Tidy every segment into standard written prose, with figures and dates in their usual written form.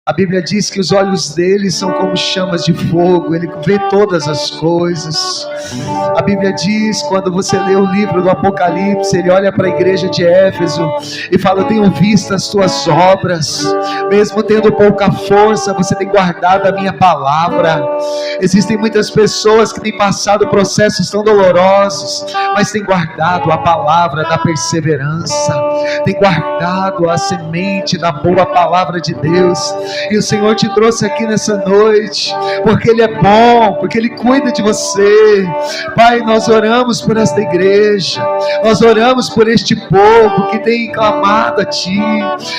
A Bíblia diz que os olhos dele são como chamas de fogo, ele vê todas as coisas. A Bíblia diz, quando você lê o livro do Apocalipse, ele olha para a igreja de Éfeso e fala: eu tenho visto as tuas obras, mesmo tendo pouca força, você tem guardado a minha palavra. Existem muitas pessoas que têm passado processos tão dolorosos, mas têm guardado a palavra da perseverança, têm guardado a semente da boa palavra de Deus. E o Senhor te trouxe aqui nessa noite, porque Ele é bom, porque Ele cuida de você. Pai, nós oramos por esta igreja, nós oramos por este povo que tem clamado a Ti.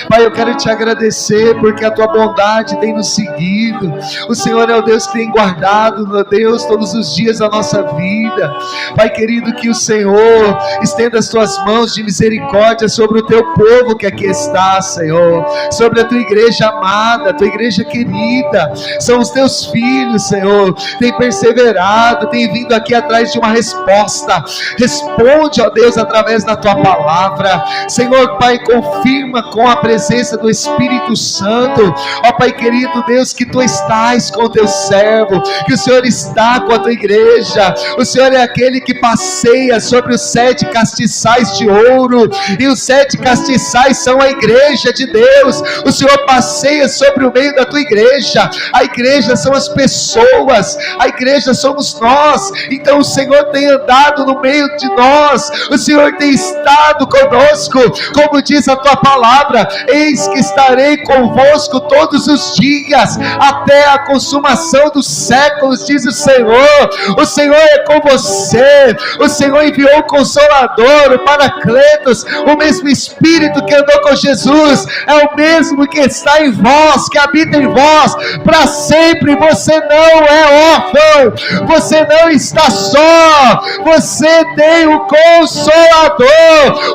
Pai, eu quero Te agradecer, porque a Tua bondade tem nos seguido. O Senhor é o Deus que tem guardado, meu Deus, todos os dias da nossa vida. Pai querido, que o Senhor estenda as Tuas mãos de misericórdia sobre o Teu povo que aqui está, Senhor, sobre a Tua igreja amada, a Tua igreja querida. São os Teus filhos, Senhor, tem perseverado, tem vindo aqui atrás de uma resposta. Responde, ó Deus, através da Tua palavra. Senhor, Pai, confirma com a presença do Espírito Santo, ó Pai querido Deus, que Tu estás com o Teu servo, que o Senhor está com a Tua igreja. O Senhor é aquele que passeia sobre os 7 castiçais de ouro, e os 7 castiçais são a igreja de Deus. O Senhor passeia sobre o meio da Tua igreja. A igreja são as pessoas, a igreja somos nós. Então o Senhor tem andado no meio de nós, o Senhor tem estado conosco, como diz a Tua palavra: eis que estarei convosco todos os dias, até a consumação dos séculos, diz o Senhor. O Senhor é com você, o Senhor enviou o Consolador, o Paracletos, o mesmo Espírito que andou com Jesus, é o mesmo que está em vós, que habita em vós, para sempre. Você não é órfão, você não está só, você tem o Consolador,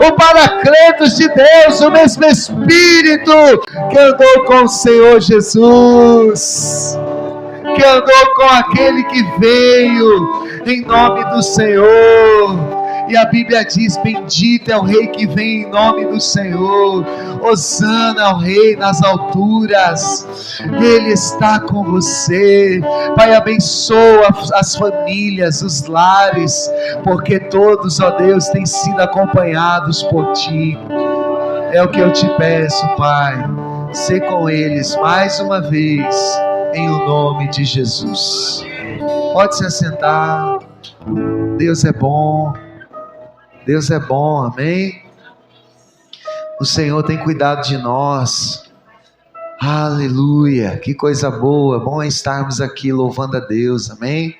o Paracletos de Deus, o mesmo Espírito que andou com o Senhor Jesus, que andou com aquele que veio em nome do Senhor. E a Bíblia diz: bendito é o Rei que vem em nome do Senhor. Hosana ao Rei nas alturas. Ele está com você. Pai, abençoa as famílias, os lares, porque todos, ó Deus, têm sido acompanhados por Ti. É o que eu Te peço, Pai. Sê com eles mais uma vez, em o nome de Jesus. Pode se assentar. Deus é bom. Deus é bom, amém? O Senhor tem cuidado de nós. Aleluia, que coisa boa, bom é estarmos aqui louvando a Deus, amém?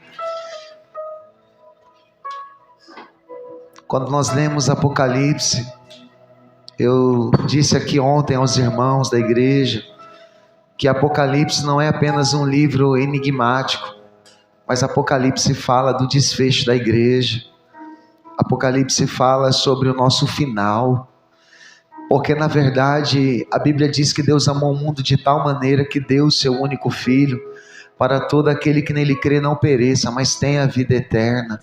Quando nós lemos Apocalipse, eu disse aqui ontem aos irmãos da igreja, que Apocalipse não é apenas um livro enigmático, mas Apocalipse fala do desfecho da igreja. Apocalipse fala sobre o nosso final, porque na verdade a Bíblia diz que Deus amou o mundo de tal maneira que deu o seu único Filho, para todo aquele que nele crê não pereça, mas tenha a vida eterna.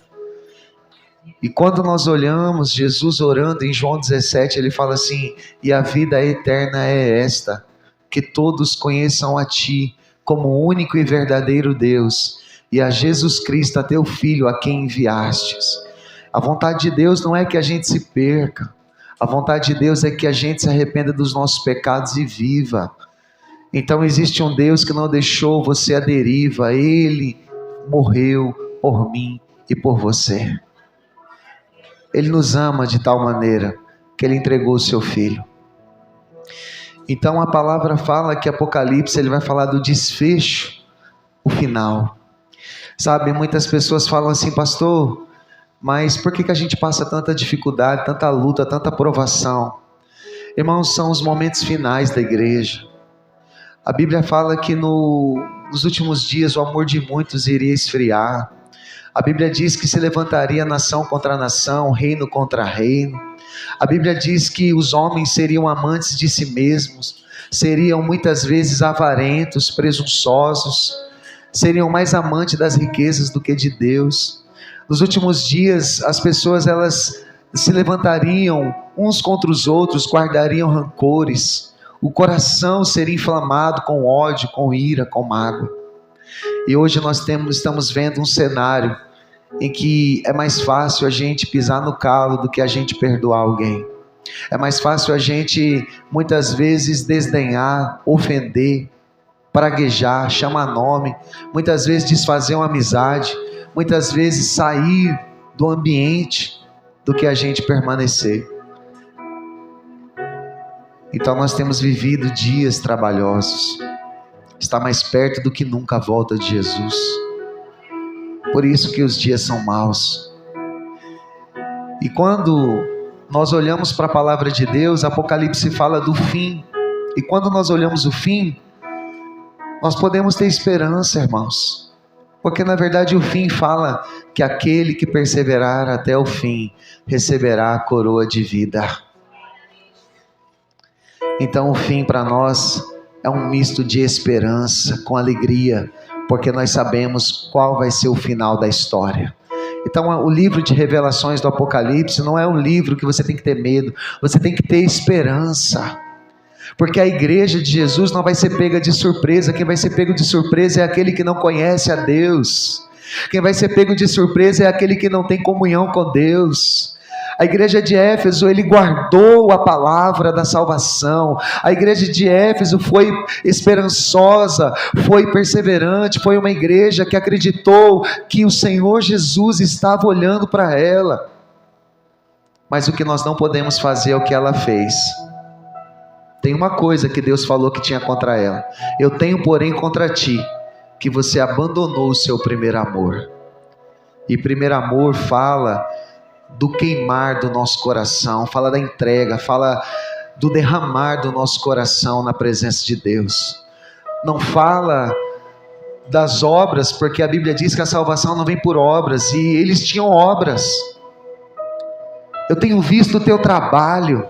E quando nós olhamos Jesus orando em João 17, ele fala assim: e a vida eterna é esta, que todos conheçam a Ti como o único e verdadeiro Deus, e a Jesus Cristo, a Teu Filho, a quem enviastes. A vontade de Deus não é que a gente se perca, a vontade de Deus é que a gente se arrependa dos nossos pecados e viva. Então existe um Deus que não deixou você à deriva, Ele morreu por mim e por você. Ele nos ama de tal maneira que Ele entregou o seu Filho. Então a palavra fala que Apocalipse, ele vai falar do desfecho, o final. Sabe, muitas pessoas falam assim: pastor, mas por que a gente passa tanta dificuldade, tanta luta, tanta provação? Irmãos, são os momentos finais da igreja. A Bíblia fala que nos últimos dias o amor de muitos iria esfriar. A Bíblia diz que se levantaria nação contra nação, reino contra reino. A Bíblia diz que os homens seriam amantes de si mesmos, seriam muitas vezes avarentos, presunçosos, seriam mais amantes das riquezas do que de Deus. Nos últimos dias, as pessoas elas se levantariam uns contra os outros, guardariam rancores, o coração ser inflamado com ódio, com ira, com mágoa. E hoje nós estamos vendo um cenário em que é mais fácil a gente pisar no calo do que a gente perdoar alguém. É mais fácil a gente muitas vezes desdenhar, ofender, praguejar, chamar nome, muitas vezes desfazer uma amizade, muitas vezes sair do ambiente do que a gente permanecer. Então nós temos vivido dias trabalhosos. Está mais perto do que nunca a volta de Jesus. Por isso que os dias são maus. E quando nós olhamos para a palavra de Deus, Apocalipse fala do fim. E quando nós olhamos o fim, nós podemos ter esperança, irmãos. Porque na verdade o fim fala que aquele que perseverar até o fim receberá a coroa de vida. Então o fim para nós é um misto de esperança com alegria, porque nós sabemos qual vai ser o final da história. Então o livro de revelações do Apocalipse não é um livro que você tem que ter medo, você tem que ter esperança. Porque a igreja de Jesus não vai ser pega de surpresa. Quem vai ser pego de surpresa é aquele que não conhece a Deus. Quem vai ser pego de surpresa é aquele que não tem comunhão com Deus. A igreja de Éfeso, ele guardou a palavra da salvação. A igreja de Éfeso foi esperançosa, foi perseverante, foi uma igreja que acreditou que o Senhor Jesus estava olhando para ela. Mas o que nós não podemos fazer é o que ela fez. Tem uma coisa que Deus falou que tinha contra ela: eu tenho porém contra ti, que você abandonou o seu primeiro amor. E primeiro amor fala do queimar do nosso coração, fala da entrega, fala do derramar do nosso coração na presença de Deus. Não fala das obras, porque a Bíblia diz que a salvação não vem por obras, e eles tinham obras. Eu tenho visto o teu trabalho.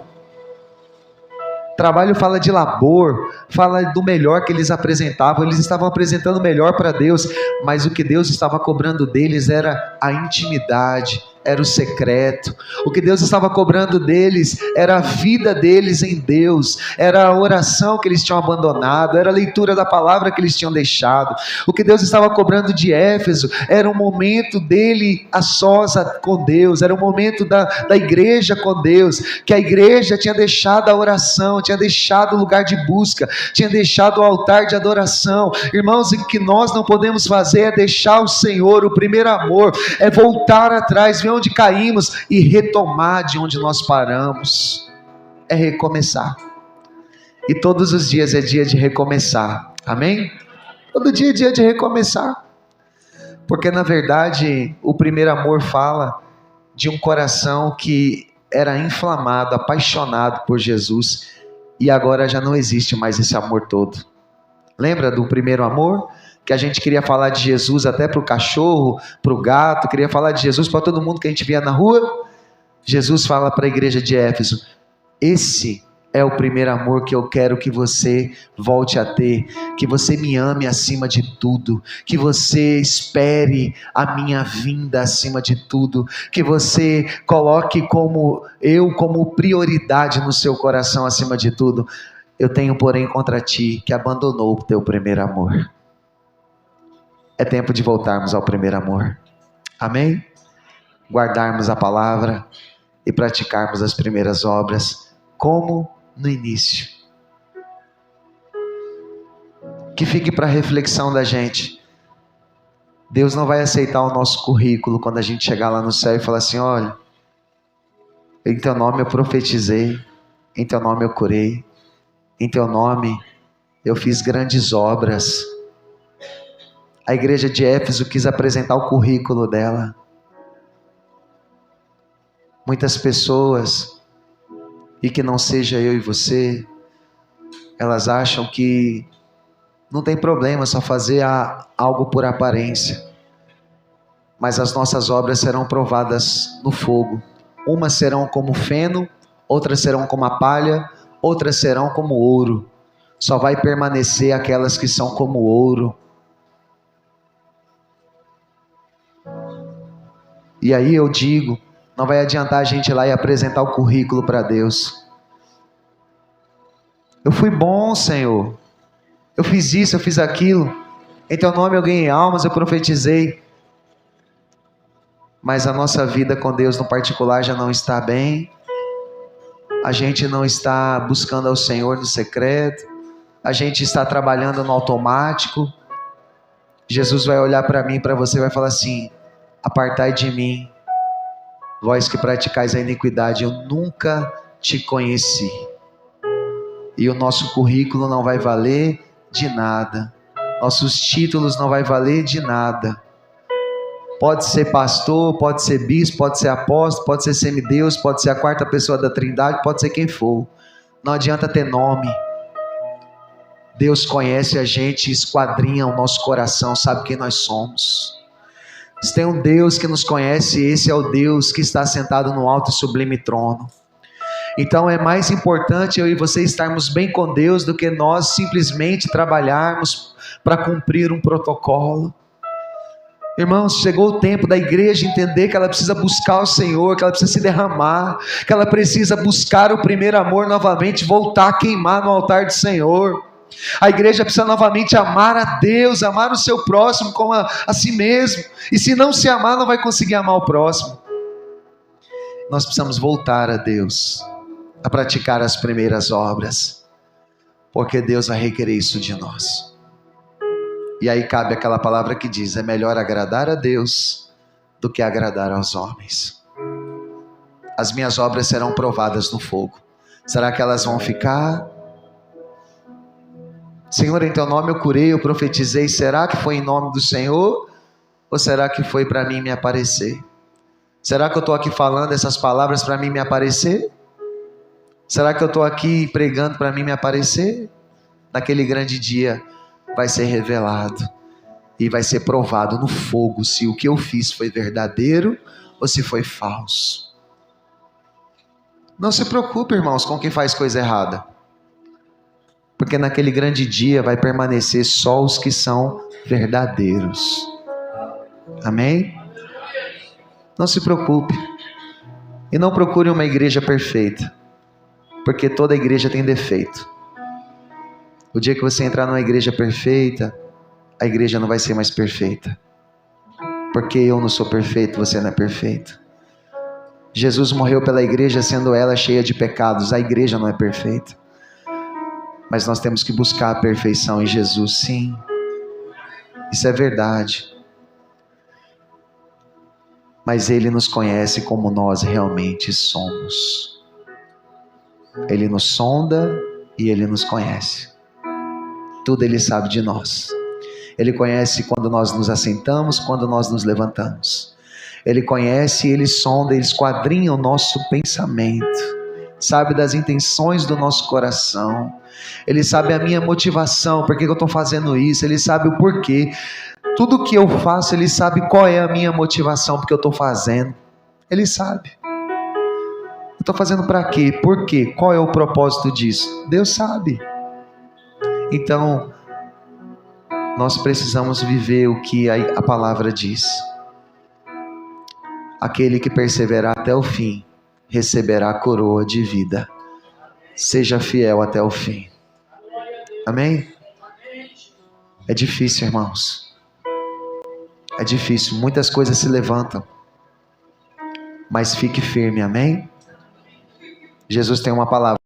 Trabalho fala de labor, fala do melhor que eles apresentavam. Eles estavam apresentando o melhor para Deus, mas o que Deus estava cobrando deles era a intimidade, era o secreto. O que Deus estava cobrando deles era a vida deles em Deus, era a oração que eles tinham abandonado, era a leitura da palavra que eles tinham deixado. O que Deus estava cobrando de Éfeso era um momento dele a sós com Deus, era um momento da igreja com Deus, que a igreja tinha deixado a oração, tinha deixado o lugar de busca, tinha deixado o altar de adoração. Irmãos, o que nós não podemos fazer é deixar o Senhor, o primeiro amor, é voltar atrás, ver onde caímos e retomar de onde nós paramos. É recomeçar. E todos os dias é dia de recomeçar. Amém? Todo dia é dia de recomeçar. Porque na verdade o primeiro amor fala de um coração que era inflamado, apaixonado por Jesus, e agora já não existe mais esse amor todo. Lembra do primeiro amor? Que a gente queria falar de Jesus até para o cachorro, para o gato, queria falar de Jesus para todo mundo que a gente via na rua. Jesus fala para a igreja de Éfeso: esse é o primeiro amor que eu quero que você volte a ter, que você me ame acima de tudo, que você espere a minha vinda acima de tudo, que você coloque como prioridade no seu coração acima de tudo. Eu tenho porém contra ti, que abandonou o teu primeiro amor. É tempo de voltarmos ao primeiro amor. Amém? Guardarmos a palavra e praticarmos as primeiras obras, como no início. Que fique para reflexão da gente. Deus não vai aceitar o nosso currículo quando a gente chegar lá no céu e falar assim: olha, em teu nome eu profetizei, em teu nome eu curei, em teu nome eu fiz grandes obras. A igreja de Éfeso quis apresentar o currículo dela. Muitas pessoas, e que não seja eu e você, elas acham que não tem problema só fazer algo por aparência. Mas as nossas obras serão provadas no fogo. Umas serão como feno, outras serão como a palha, outras serão como ouro. Só vai permanecer aquelas que são como ouro. E aí eu digo, não vai adiantar a gente ir lá e apresentar o currículo para Deus. Eu fui bom, Senhor. Eu fiz isso, eu fiz aquilo. Em teu nome eu ganhei almas, eu profetizei. Mas a nossa vida com Deus no particular já não está bem. A gente não está buscando ao Senhor no secreto. A gente está trabalhando no automático. Jesus vai olhar para mim e para você e vai falar assim: apartai de mim, vós que praticais a iniquidade, eu nunca te conheci. E o nosso currículo não vai valer de nada. Nossos títulos não vai valer de nada. Pode ser pastor, pode ser bispo, pode ser apóstolo, pode ser semideus, pode ser a quarta pessoa da Trindade, pode ser quem for. Não adianta ter nome. Deus conhece a gente, esquadrinha o nosso coração, sabe quem nós somos. Se tem um Deus que nos conhece, esse é o Deus que está sentado no alto e sublime trono. Então é mais importante eu e você estarmos bem com Deus do que nós simplesmente trabalharmos para cumprir um protocolo. Irmãos, chegou o tempo da igreja entender que ela precisa buscar o Senhor, que ela precisa se derramar, que ela precisa buscar o primeiro amor novamente, voltar a queimar no altar do Senhor. A igreja precisa novamente amar a Deus, amar o seu próximo como a si mesmo. E se não se amar, não vai conseguir amar o próximo. Nós precisamos voltar a Deus, a praticar as primeiras obras, porque Deus vai requerer isso de nós. E aí cabe aquela palavra que diz: é melhor agradar a Deus do que agradar aos homens. As minhas obras serão provadas no fogo. Será que elas vão ficar? Senhor, em teu nome eu curei, eu profetizei. Será que foi em nome do Senhor? Ou será que foi para mim me aparecer? Será que eu estou aqui falando essas palavras para mim me aparecer? Será que eu estou aqui pregando para mim me aparecer? Naquele grande dia vai ser revelado e vai ser provado no fogo se o que eu fiz foi verdadeiro ou se foi falso. Não se preocupe, irmãos, com quem faz coisa errada, porque naquele grande dia vai permanecer só os que são verdadeiros. Amém? Não se preocupe. E não procure uma igreja perfeita, porque toda igreja tem defeito. O dia que você entrar numa igreja perfeita, a igreja não vai ser mais perfeita, porque eu não sou perfeito, você não é perfeito. Jesus morreu pela igreja sendo ela cheia de pecados. A igreja não é perfeita, mas nós temos que buscar a perfeição em Jesus, sim. Isso é verdade. Mas Ele nos conhece como nós realmente somos. Ele nos sonda e Ele nos conhece. Tudo Ele sabe de nós. Ele conhece quando nós nos assentamos, quando nós nos levantamos. Ele conhece, Ele sonda, Ele esquadrinha o nosso pensamento. Sabe das intenções do nosso coração. Ele sabe a minha motivação, por que eu estou fazendo isso. Ele sabe o porquê. Tudo que eu faço, Ele sabe qual é a minha motivação, porque eu estou fazendo. Ele sabe. Eu estou fazendo para quê? Por quê? Qual é o propósito disso? Deus sabe. Então, nós precisamos viver o que a palavra diz. Aquele que perseverar até o fim, receberá a coroa de vida. Seja fiel até o fim. Amém? É difícil, irmãos. É difícil. Muitas coisas se levantam. Mas fique firme, amém? Jesus tem uma palavra